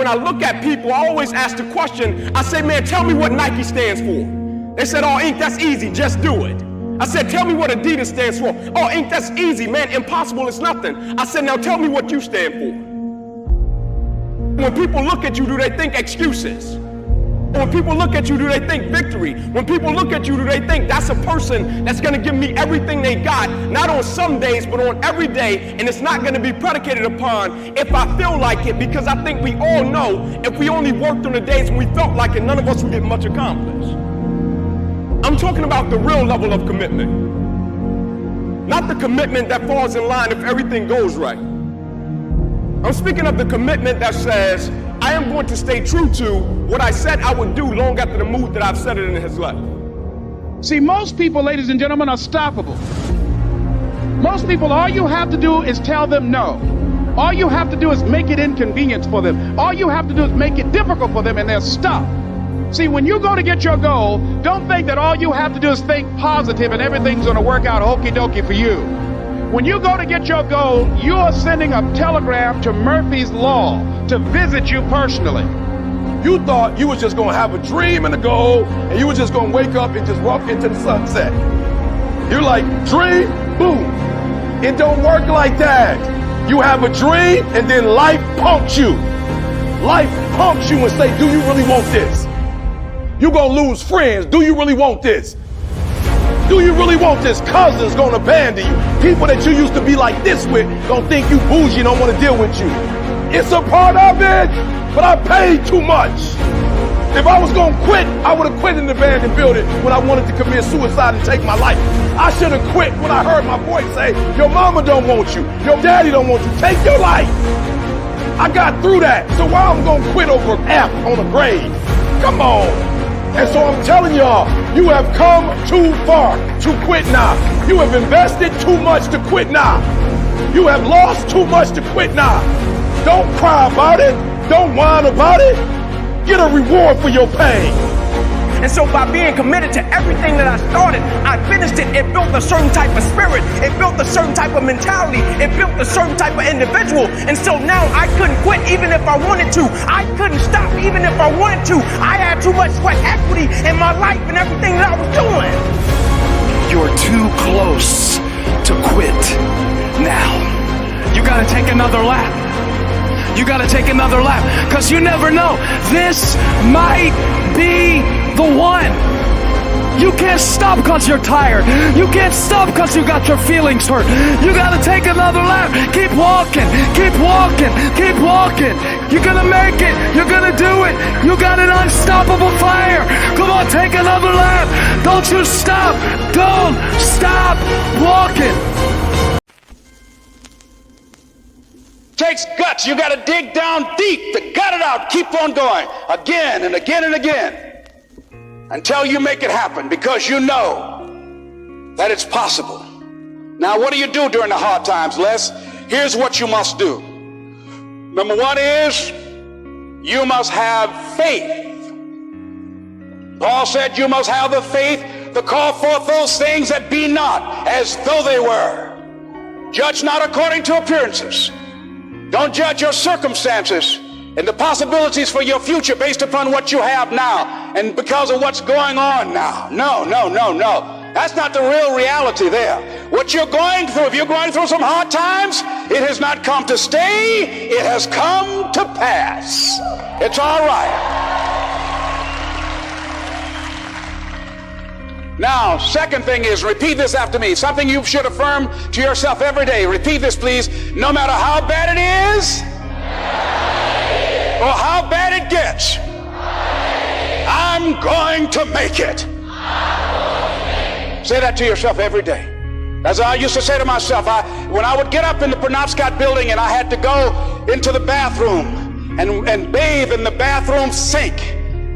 when I look at people, I always ask the question, I say, man, tell me what Nike stands for. They said, oh, Inc., that's easy, just do it. I said, tell me what Adidas stands for. Oh, Inc., that's easy, man, impossible is nothing. I said, now tell me what you stand for. When people look at you, do they think excuses? When people look at you, do they think victory? When people look at you, do they think that's a person that's gonna give me everything they got, not on some days, but on every day, and it's not gonna be predicated upon if I feel like it, because I think we all know if we only worked on the days when we felt like it, none of us would get much accomplished. I'm talking about the real level of commitment. Not the commitment that falls in line if everything goes right. I'm speaking of the commitment that says, I am going to stay true to what I said I would do long after the mood that I've said it in his life. See, most people, ladies and gentlemen, are stoppable. Most people, all you have to do is tell them no. All you have to do is make it inconvenient for them. All you have to do is make it difficult for them, and they'll stop. See, when you go to get your goal, don't think that all you have to do is think positive and everything's going to work out okie dokie for you. When you go to get your goal, you are sending a telegram to Murphy's Law to visit you personally. You thought you was just going to have a dream and a goal, and you were just going to wake up and just walk into the sunset. You're like, dream, boom. It don't work like that. You have a dream, and then life pumps you. Life pumps you and say, do you really want this? You're going to lose friends. Do you really want this? Do you really want this? Cousins going to abandon you. People that you used to be like this with going to think you bougie, don't want to deal with you. It's a part of it, but I paid too much. If I was going to quit, I would have quit in the abandoned building when I wanted to commit suicide and take my life. I should have quit when I heard my voice say, your mama don't want you, your daddy don't want you, take your life. I got through that, so why I'm going to quit over an F on a grade? Come on. And so I'm telling y'all, you have come too far to quit now. You have invested too much to quit now. You have lost too much to quit now. Don't cry about it. Don't whine about it. Get a reward for your pain. And so by being committed to everything that I started, I finished it. It built a certain type of spirit. It built a certain type of mentality. It built a certain type of individual. And so now I couldn't quit even if I wanted to. I couldn't stop even if I wanted to. I had too much sweat equity in my life and everything that I was doing. You're too close to quit now. You gotta take another lap. You gotta take another lap, because you never know. This might be the one. You can't stop because you're tired. You can't stop because you got your feelings hurt. You gotta take another lap. Keep walking, keep walking, keep walking. You're gonna make it. You're gonna do it. You got an unstoppable fire. Come on, take another lap. Don't you stop. Don't stop walking. Takes guts. You got to dig down deep to gut it out. Keep on going again and again and again until you make it happen, because you know that it's possible. Now, what do you do during the hard times, Les? Here's what you must do. Number one is you must have faith. Paul said you must have the faith to call forth those things that be not as though they were. Judge not according to appearances. Don't judge your circumstances and the possibilities for your future based upon what you have now and because of what's going on now. No. That's not the real reality there. What you're going through, if you're going through some hard times, it has not come to stay. It has come to pass. It's all right. Now, second thing is, repeat this after me. Something you should affirm to yourself every day. Repeat this, please. No matter how bad it is or how bad it gets, I'm going to make it. Say that to yourself every day. As I used to say to myself, when I would get up in the Penobscot building and I had to go into the bathroom and bathe in the bathroom sink,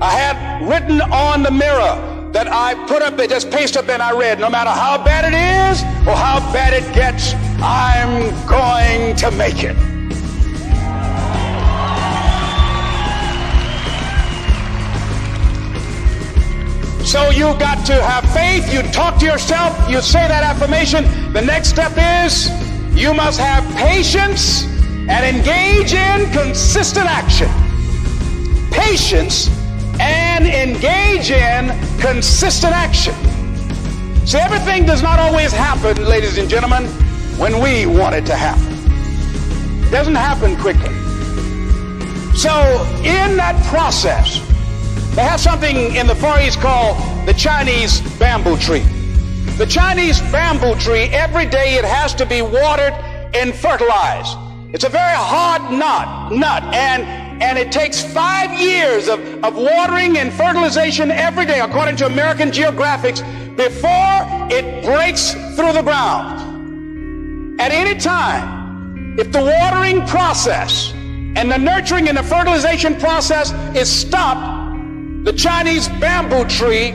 I had written on the mirror that I put up, they just paste up, and I read, no matter how bad it is or how bad it gets, I'm going to make it. So you got to have faith. You talk to yourself. You say that affirmation. The next step is you must have patience and engage in consistent action. patience, and engage in consistent action. See, everything does not always happen, ladies and gentlemen, when we want it to happen. It doesn't happen quickly. So in that process, they have something in the Far East called the Chinese bamboo tree. The Chinese bamboo tree, every day it has to be watered and fertilized. It's a very hard nut, and it takes 5 years of watering and fertilization every day, according to American Geographics, before it breaks through the ground. At any time, if the watering process and the nurturing and the fertilization process is stopped, the Chinese bamboo tree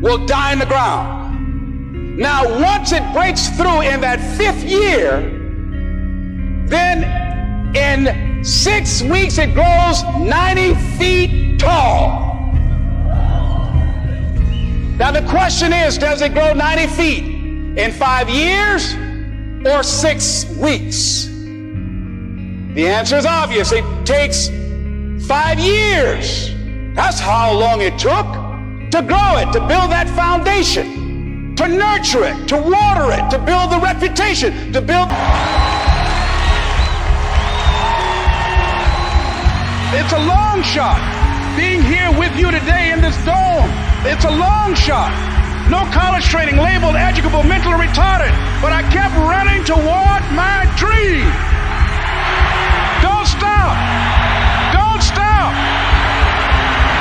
will die in the ground. Now, once it breaks through in that 5th year, then in 6 weeks it grows 90 feet tall. Now the question is, does it grow 90 feet in 5 years or 6 weeks? The answer is obvious. It takes 5 years. That's how long it took to grow it, to build that foundation, to nurture it, to water it, to build the reputation, to build... It's a long shot being here with you today in this dome. It's a long shot. No college training, labeled educable, mentally retarded, but I kept running toward my dream. Don't stop. Don't stop.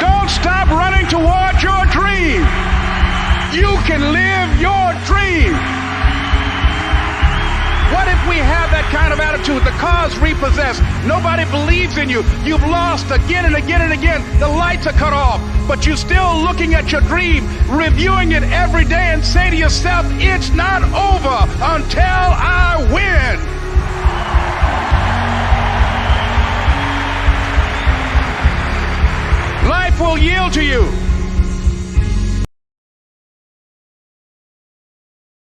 Don't stop running toward your dream. You can live your dream. What if we have that kind of attitude? The car's repossessed. Nobody believes in you. You've lost again and again and again. The lights are cut off, but you're still looking at your dream, reviewing it every day, and say to yourself, it's not over until I win. Life will yield to you